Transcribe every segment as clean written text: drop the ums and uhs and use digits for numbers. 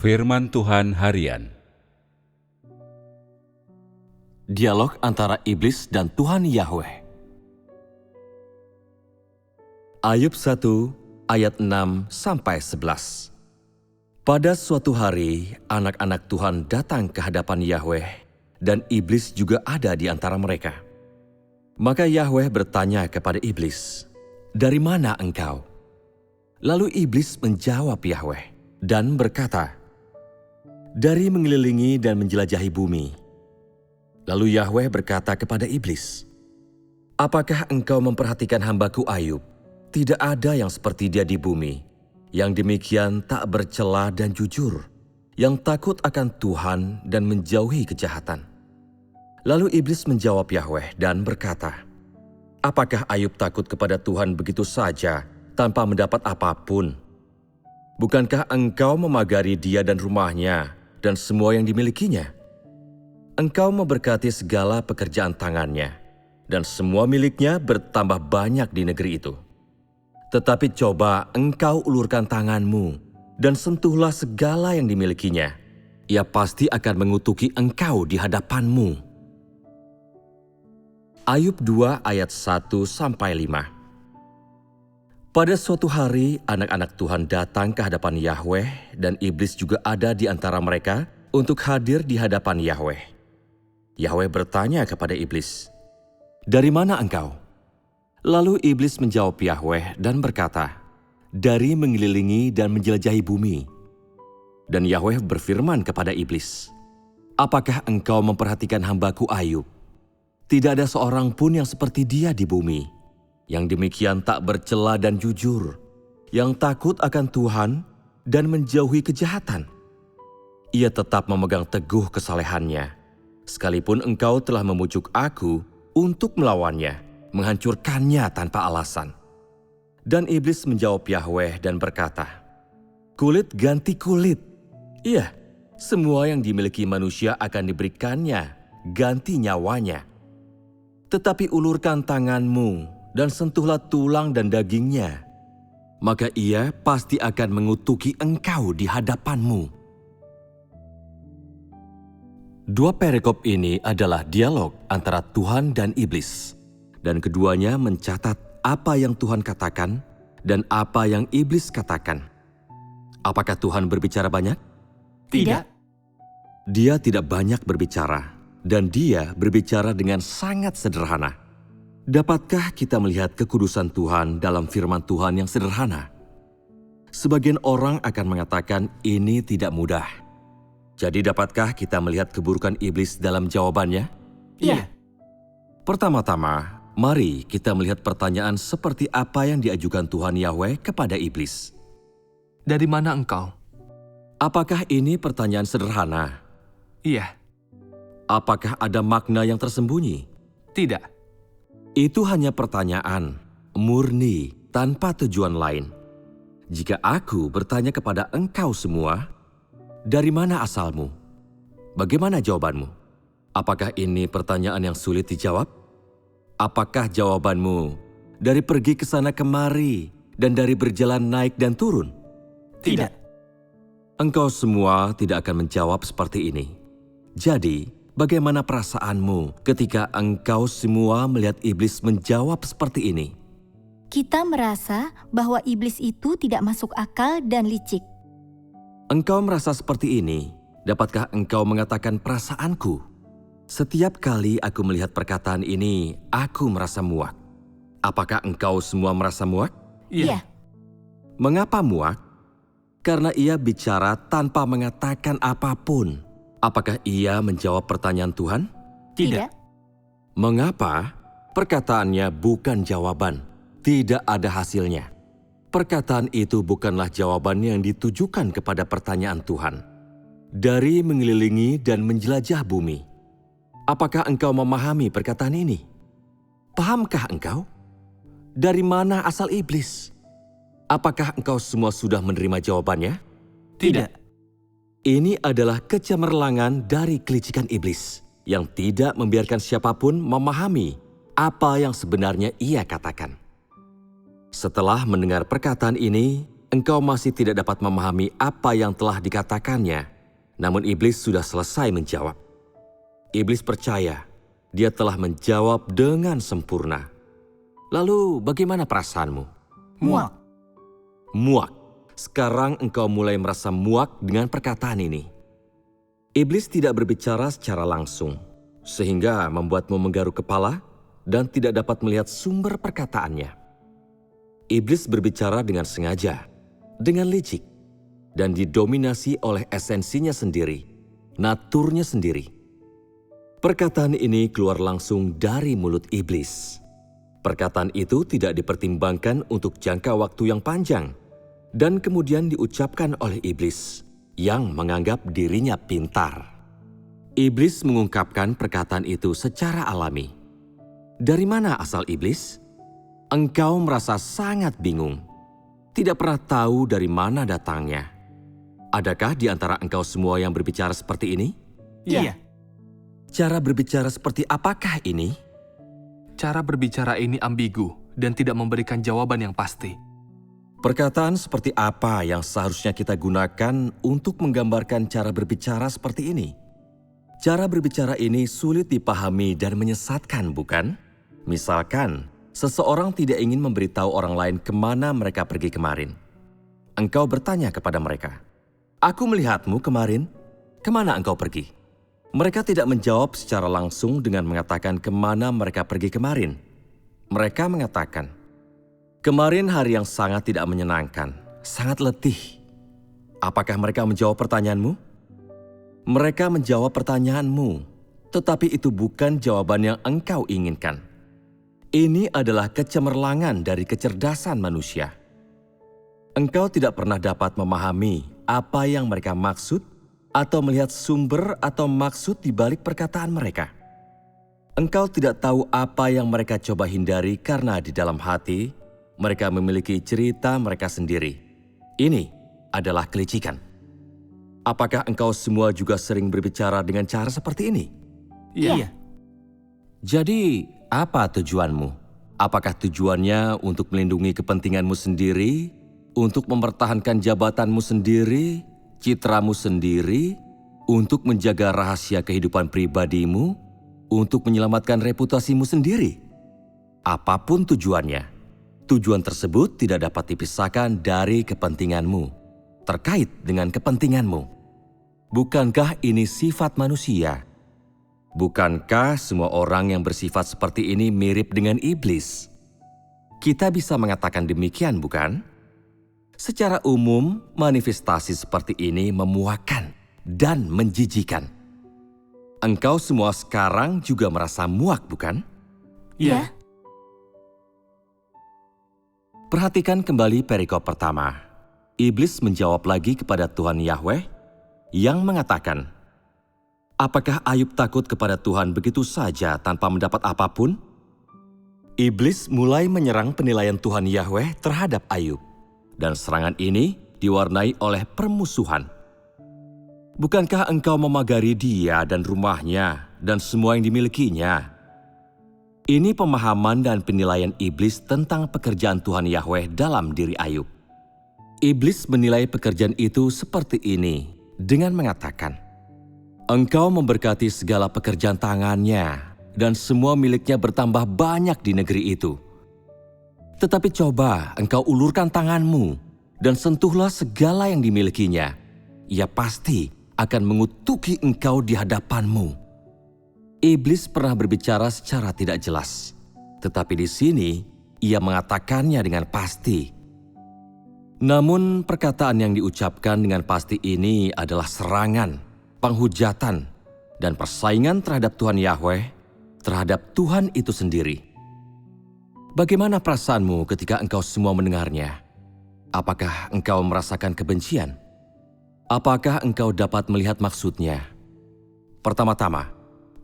Firman Tuhan Harian. Dialog antara iblis dan Tuhan Yahweh. Ayub 1 ayat 6-11. Pada suatu hari, anak-anak Tuhan datang ke hadapan Yahweh, dan iblis juga ada di antara mereka. Maka Yahweh bertanya kepada iblis, "Dari mana engkau?" Lalu iblis menjawab Yahweh dan berkata, "Dari mengelilingi dan menjelajahi bumi." Lalu Yahweh berkata kepada iblis, "Apakah engkau memperhatikan hambaku Ayub? Tidak ada yang seperti dia di bumi, yang demikian tak bercela dan jujur, yang takut akan Tuhan dan menjauhi kejahatan." Lalu iblis menjawab Yahweh dan berkata, "Apakah Ayub takut kepada Tuhan begitu saja tanpa mendapat apapun? Bukankah engkau memagari dia dan rumahnya dan semua yang dimilikinya? Engkau memberkati segala pekerjaan tangannya, dan semua miliknya bertambah banyak di negeri itu. Tetapi coba engkau ulurkan tanganmu dan sentuhlah segala yang dimilikinya. Ia pasti akan mengutuki engkau di hadapanmu." Ayub 2 ayat 1-5. Pada suatu hari, anak-anak Tuhan datang ke hadapan Yahweh, dan iblis juga ada di antara mereka untuk hadir di hadapan Yahweh. Yahweh bertanya kepada iblis, "Dari mana engkau?" Lalu iblis menjawab Yahweh dan berkata, "Dari mengelilingi dan menjelajahi bumi." Dan Yahweh berfirman kepada iblis, "Apakah engkau memperhatikan hambaku Ayub? Tidak ada seorang pun yang seperti dia di bumi, yang demikian tak bercela dan jujur, yang takut akan Tuhan dan menjauhi kejahatan. Ia tetap memegang teguh kesalehannya, sekalipun engkau telah memujuk aku untuk melawannya, menghancurkannya tanpa alasan." Dan iblis menjawab Yahweh dan berkata, "Kulit ganti kulit. Iya, semua yang dimiliki manusia akan diberikannya ganti nyawanya. Tetapi ulurkan tanganmu dan sentuhlah tulang dan dagingnya, maka ia pasti akan mengutuki engkau di hadapanmu." Dua perikop ini adalah dialog antara Tuhan dan iblis, dan keduanya mencatat apa yang Tuhan katakan dan apa yang iblis katakan. Apakah Tuhan berbicara banyak? Tidak. Dia tidak banyak berbicara, dan dia berbicara dengan sangat sederhana. Dapatkah kita melihat kekudusan Tuhan dalam firman Tuhan yang sederhana? Sebagian orang akan mengatakan ini tidak mudah. Jadi dapatkah kita melihat keburukan iblis dalam jawabannya? Iya. Pertama-tama, mari kita melihat pertanyaan seperti apa yang diajukan Tuhan Yahweh kepada iblis. Dari mana engkau? Apakah ini pertanyaan sederhana? Iya. Apakah ada makna yang tersembunyi? Tidak. Itu hanya pertanyaan, murni, tanpa tujuan lain. Jika aku bertanya kepada engkau semua, dari mana asalmu? Bagaimana jawabanmu? Apakah ini pertanyaan yang sulit dijawab? Apakah jawabanmu dari pergi ke sana kemari dan dari berjalan naik dan turun? Tidak. Engkau semua tidak akan menjawab seperti ini. Jadi, bagaimana perasaanmu ketika engkau semua melihat iblis menjawab seperti ini? Kita merasa bahwa iblis itu tidak masuk akal dan licik. Engkau merasa seperti ini, dapatkah engkau mengatakan perasaanku? Setiap kali aku melihat perkataan ini, aku merasa muak. Apakah engkau semua merasa muak? Iya. Mengapa muak? Karena ia bicara tanpa mengatakan apapun. Apakah ia menjawab pertanyaan Tuhan? Tidak. Mengapa? Perkataannya bukan jawaban. Tidak ada hasilnya. Perkataan itu bukanlah jawaban yang ditujukan kepada pertanyaan Tuhan. Dari mengelilingi dan menjelajah bumi. Apakah engkau memahami perkataan ini? Pahamkah engkau? Dari mana asal iblis? Apakah engkau semua sudah menerima jawabannya? Tidak. Ini adalah kecemerlangan dari kelicikan iblis yang tidak membiarkan siapapun memahami apa yang sebenarnya ia katakan. Setelah mendengar perkataan ini, engkau masih tidak dapat memahami apa yang telah dikatakannya. Namun iblis sudah selesai menjawab. Iblis percaya dia telah menjawab dengan sempurna. Lalu bagaimana perasaanmu? Muak. Muak. Sekarang engkau mulai merasa muak dengan perkataan ini. Iblis tidak berbicara secara langsung, sehingga membuatmu menggaruk kepala dan tidak dapat melihat sumber perkataannya. Iblis berbicara dengan sengaja, dengan licik, dan didominasi oleh esensinya sendiri, naturnya sendiri. Perkataan ini keluar langsung dari mulut iblis. Perkataan itu tidak dipertimbangkan untuk jangka waktu yang panjang, dan kemudian diucapkan oleh iblis yang menganggap dirinya pintar. Iblis mengungkapkan perkataan itu secara alami. Dari mana asal iblis? Engkau merasa sangat bingung, tidak pernah tahu dari mana datangnya. Adakah di antara engkau semua yang berbicara seperti ini? Iya. Cara berbicara seperti apakah ini? Cara berbicara ini ambigu dan tidak memberikan jawaban yang pasti. Perkataan seperti apa yang seharusnya kita gunakan untuk menggambarkan cara berbicara seperti ini? Cara berbicara ini sulit dipahami dan menyesatkan, bukan? Misalkan, seseorang tidak ingin memberitahu orang lain kemana mereka pergi kemarin. Engkau bertanya kepada mereka, "Aku melihatmu kemarin, kemana engkau pergi?" Mereka tidak menjawab secara langsung dengan mengatakan kemana mereka pergi kemarin. Mereka mengatakan, "Kemarin hari yang sangat tidak menyenangkan, sangat letih." Apakah mereka menjawab pertanyaanmu? Mereka menjawab pertanyaanmu, tetapi itu bukan jawaban yang engkau inginkan. Ini adalah kecemerlangan dari kecerdasan manusia. Engkau tidak pernah dapat memahami apa yang mereka maksud atau melihat sumber atau maksud di balik perkataan mereka. Engkau tidak tahu apa yang mereka coba hindari karena di dalam hati mereka memiliki cerita mereka sendiri. Ini adalah kelicikan. Apakah engkau semua juga sering berbicara dengan cara seperti ini? Iya. Jadi, apa tujuanmu? Apakah tujuannya untuk melindungi kepentinganmu sendiri, untuk mempertahankan jabatanmu sendiri, citramu sendiri, untuk menjaga rahasia kehidupan pribadimu, untuk menyelamatkan reputasimu sendiri? Apapun tujuannya, tujuan tersebut tidak dapat dipisahkan dari kepentinganmu, terkait dengan kepentinganmu. Bukankah ini sifat manusia? Bukankah semua orang yang bersifat seperti ini mirip dengan iblis? Kita bisa mengatakan demikian, bukan? Secara umum, manifestasi seperti ini memuakkan dan menjijikan. Engkau semua sekarang juga merasa muak, bukan? Iya. Perhatikan kembali perikop pertama. Iblis menjawab lagi kepada Tuhan Yahweh yang mengatakan, "Apakah Ayub takut kepada Tuhan begitu saja tanpa mendapat apapun?" Iblis mulai menyerang penilaian Tuhan Yahweh terhadap Ayub. Dan serangan ini diwarnai oleh permusuhan. Bukankah engkau memagari dia dan rumahnya dan semua yang dimilikinya? Ini pemahaman dan penilaian iblis tentang pekerjaan Tuhan Yahweh dalam diri Ayub. Iblis menilai pekerjaan itu seperti ini dengan mengatakan, "Engkau memberkati segala pekerjaan tangannya dan semua miliknya bertambah banyak di negeri itu. Tetapi coba engkau ulurkan tanganmu dan sentuhlah segala yang dimilikinya. Ia pasti akan mengutuki engkau di hadapanmu." Iblis pernah berbicara secara tidak jelas, tetapi di sini ia mengatakannya dengan pasti. Namun perkataan yang diucapkan dengan pasti ini adalah serangan, penghujatan, dan persaingan terhadap Tuhan Yahweh, terhadap Tuhan itu sendiri. Bagaimana perasaanmu ketika engkau semua mendengarnya? Apakah engkau merasakan kebencian? Apakah engkau dapat melihat maksudnya? Pertama-tama,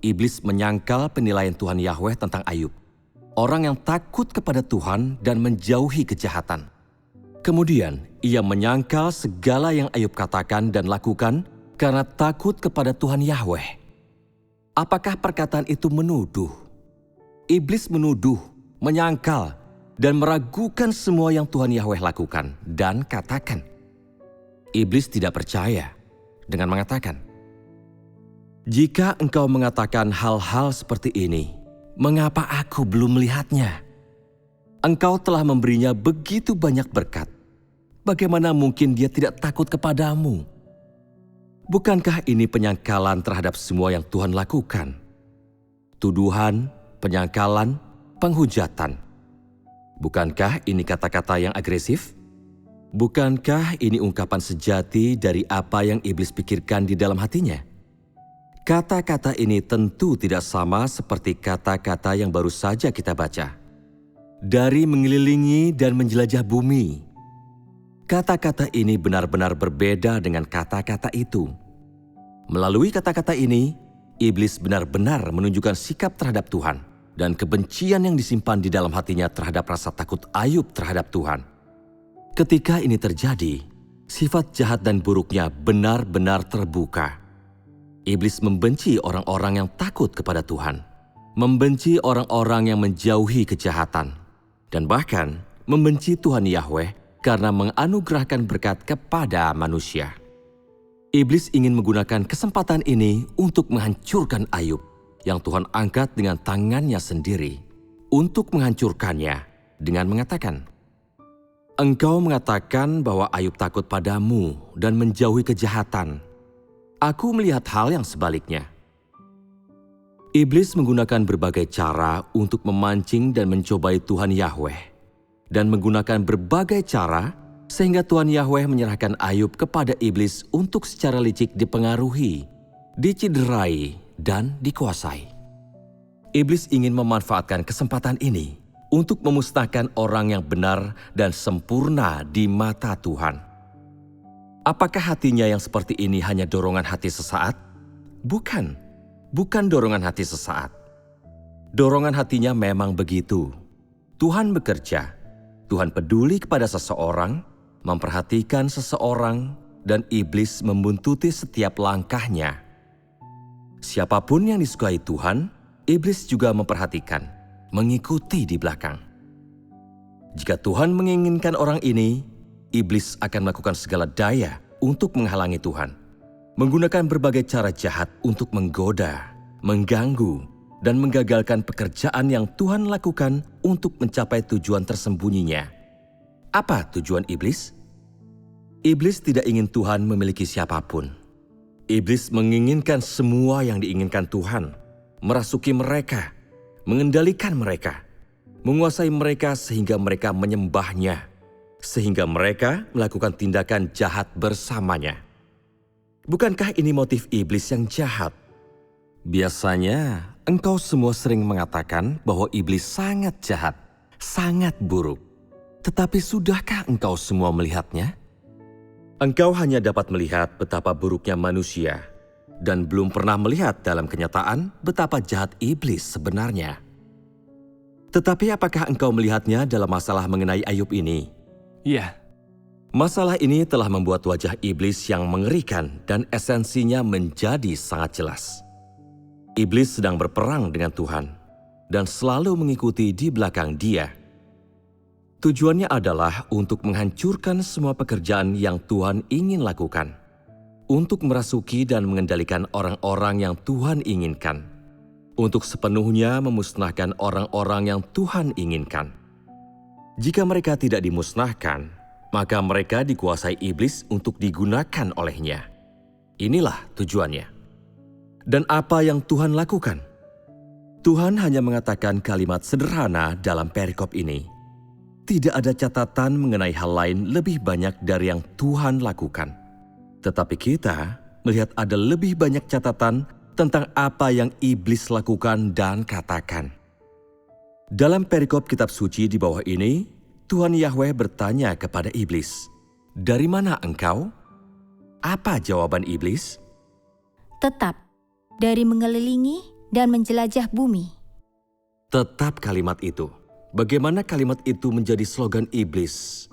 iblis menyangkal penilaian Tuhan Yahweh tentang Ayub, orang yang takut kepada Tuhan dan menjauhi kejahatan. Kemudian, ia menyangkal segala yang Ayub katakan dan lakukan karena takut kepada Tuhan Yahweh. Apakah perkataan itu menuduh? Iblis menuduh, menyangkal, dan meragukan semua yang Tuhan Yahweh lakukan dan katakan. Iblis tidak percaya dengan mengatakan, "Jika engkau mengatakan hal-hal seperti ini, mengapa aku belum melihatnya? Engkau telah memberinya begitu banyak berkat. Bagaimana mungkin dia tidak takut kepadamu? Bukankah ini penyangkalan terhadap semua yang Tuhan lakukan? Tuduhan, penyangkalan, penghujatan. Bukankah ini kata-kata yang agresif? Bukankah ini ungkapan sejati dari apa yang iblis pikirkan di dalam hatinya? Kata-kata ini tentu tidak sama seperti kata-kata yang baru saja kita baca. Dari mengelilingi dan menjelajah bumi. Kata-kata ini benar-benar berbeda dengan kata-kata itu. Melalui kata-kata ini, iblis benar-benar menunjukkan sikap terhadap Tuhan dan kebencian yang disimpan di dalam hatinya terhadap rasa takut Ayub terhadap Tuhan. Ketika ini terjadi, sifat jahat dan buruknya benar-benar terbuka. Iblis membenci orang-orang yang takut kepada Tuhan, membenci orang-orang yang menjauhi kejahatan, dan bahkan membenci Tuhan Yahweh karena menganugerahkan berkat kepada manusia. Iblis ingin menggunakan kesempatan ini untuk menghancurkan Ayub yang Tuhan angkat dengan tangannya sendiri, untuk menghancurkannya dengan mengatakan, "Engkau mengatakan bahwa Ayub takut padamu dan menjauhi kejahatan. Aku melihat hal yang sebaliknya." Iblis menggunakan berbagai cara untuk memancing dan mencobai Tuhan Yahweh, dan menggunakan berbagai cara sehingga Tuhan Yahweh menyerahkan Ayub kepada iblis untuk secara licik dipengaruhi, diciderai, dan dikuasai. Iblis ingin memanfaatkan kesempatan ini untuk memusnahkan orang yang benar dan sempurna di mata Tuhan. Apakah hatinya yang seperti ini hanya dorongan hati sesaat? Bukan dorongan hati sesaat. Dorongan hatinya memang begitu. Tuhan bekerja. Tuhan peduli kepada seseorang, memperhatikan seseorang, dan iblis membuntuti setiap langkahnya. Siapapun yang disukai Tuhan, iblis juga memperhatikan, mengikuti di belakang. Jika Tuhan menginginkan orang ini, iblis akan melakukan segala daya untuk menghalangi Tuhan, menggunakan berbagai cara jahat untuk menggoda, mengganggu, dan menggagalkan pekerjaan yang Tuhan lakukan untuk mencapai tujuan tersembunyinya. Apa tujuan iblis? Iblis tidak ingin Tuhan memiliki siapapun. Iblis menginginkan semua yang diinginkan Tuhan, merasuki mereka, mengendalikan mereka, menguasai mereka sehingga mereka menyembahnya, sehingga mereka melakukan tindakan jahat bersamanya. Bukankah ini motif iblis yang jahat? Biasanya, engkau semua sering mengatakan bahwa iblis sangat jahat, sangat buruk. Tetapi sudahkah engkau semua melihatnya? Engkau hanya dapat melihat betapa buruknya manusia, dan belum pernah melihat dalam kenyataan betapa jahat iblis sebenarnya. Tetapi apakah engkau melihatnya dalam masalah mengenai Ayub ini? Ya, Masalah ini telah membuat wajah iblis yang mengerikan dan esensinya menjadi sangat jelas. Iblis sedang berperang dengan Tuhan dan selalu mengikuti di belakang Dia. Tujuannya adalah untuk menghancurkan semua pekerjaan yang Tuhan ingin lakukan, untuk merasuki dan mengendalikan orang-orang yang Tuhan inginkan, untuk sepenuhnya memusnahkan orang-orang yang Tuhan inginkan. Jika mereka tidak dimusnahkan, maka mereka dikuasai iblis untuk digunakan olehnya. Inilah tujuannya. Dan apa yang Tuhan lakukan? Tuhan hanya mengatakan kalimat sederhana dalam perikop ini. Tidak ada catatan mengenai hal lain lebih banyak dari yang Tuhan lakukan. Tetapi kita melihat ada lebih banyak catatan tentang apa yang iblis lakukan dan katakan. Dalam perikop kitab suci di bawah ini, Tuhan Yahweh bertanya kepada iblis, "Dari mana engkau?" Apa jawaban iblis? Tetap dari mengelilingi dan menjelajah bumi. Tetap kalimat itu. Bagaimana kalimat itu menjadi slogan iblis?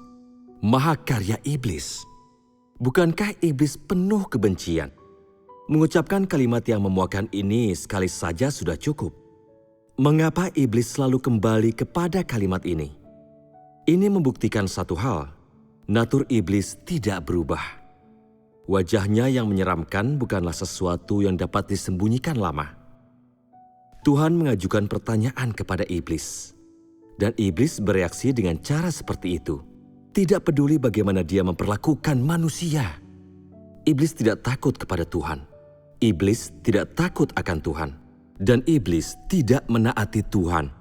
Mahakarya iblis. Bukankah iblis penuh kebencian? Mengucapkan kalimat yang memuakkan ini sekali saja sudah cukup. Mengapa iblis selalu kembali kepada kalimat ini? Ini membuktikan satu hal, natur iblis tidak berubah. Wajahnya yang menyeramkan bukanlah sesuatu yang dapat disembunyikan lama. Tuhan mengajukan pertanyaan kepada iblis, dan iblis bereaksi dengan cara seperti itu. Tidak peduli bagaimana dia memperlakukan manusia. Iblis tidak takut kepada Tuhan. Iblis tidak takut akan Tuhan. Dan iblis tidak menaati Tuhan.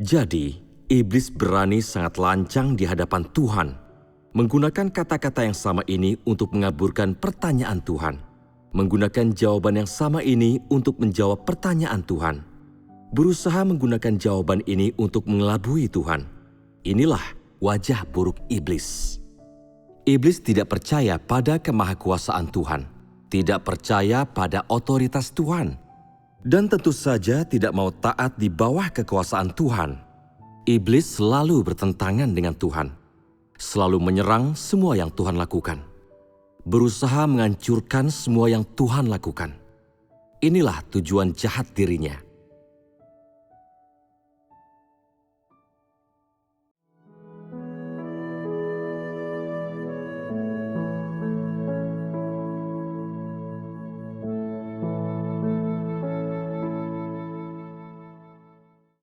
Jadi, iblis berani sangat lancang di hadapan Tuhan, menggunakan kata-kata yang sama ini untuk mengaburkan pertanyaan Tuhan, menggunakan jawaban yang sama ini untuk menjawab pertanyaan Tuhan, berusaha menggunakan jawaban ini untuk mengelabui Tuhan. Inilah wajah buruk iblis. Iblis tidak percaya pada kemahakuasaan Tuhan, tidak percaya pada otoritas Tuhan, dan tentu saja tidak mau taat di bawah kekuasaan Tuhan. Iblis selalu bertentangan dengan Tuhan, selalu menyerang semua yang Tuhan lakukan, berusaha menghancurkan semua yang Tuhan lakukan. Inilah tujuan jahat dirinya.